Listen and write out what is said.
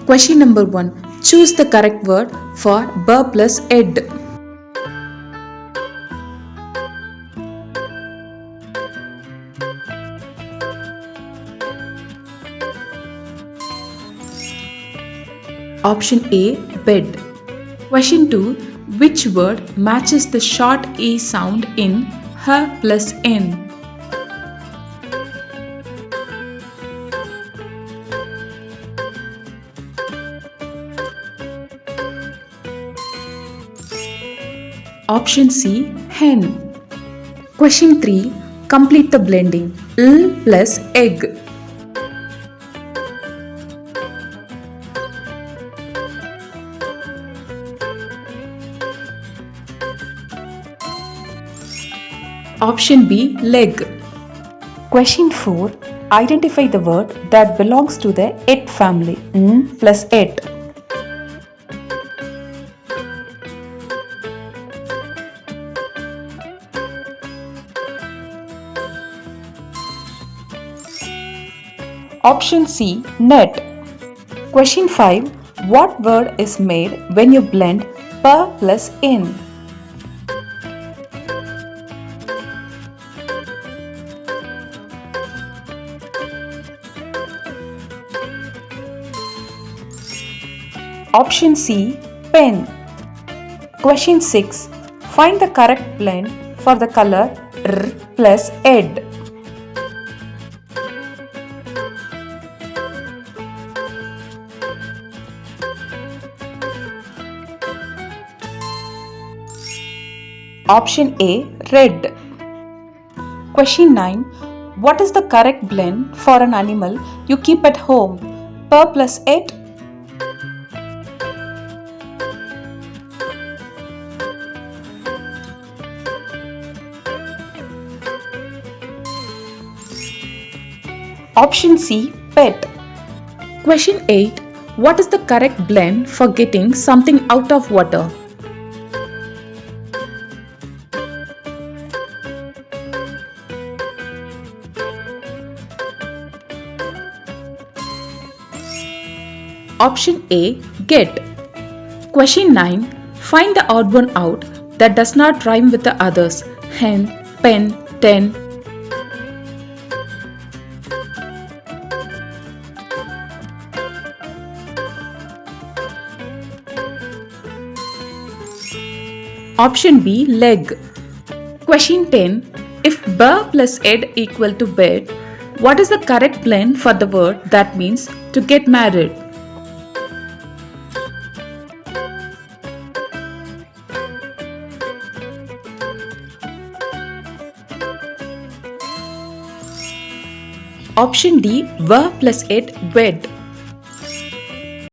Question number 1. Choose the correct word for b plus ed. Option A, bed. Question 2. Which word matches the short E sound in h plus n? Option C, hen. Question 3. Complete the blending. L plus egg. Option B, leg. Question 4. Identify the word that belongs to the et family. N plus et. Option C, net. Question 5. What word is made when you blend p plus in? Option C, pen. Question 6. Find the correct blend for the color R plus ed. Option A, red. Question 9. What is the correct blend for an animal you keep at home? P plus ed. Option C, pet. Question 8. What is the correct blend for getting something out of water? Option A, get. Question 9. Find the odd one out that does not rhyme with the others. Hen, pen, ten. Option B, leg. Question 10. If b plus ed equal to bed, what is the correct blend for the word that means to get married? Option D, v plus ed, wed.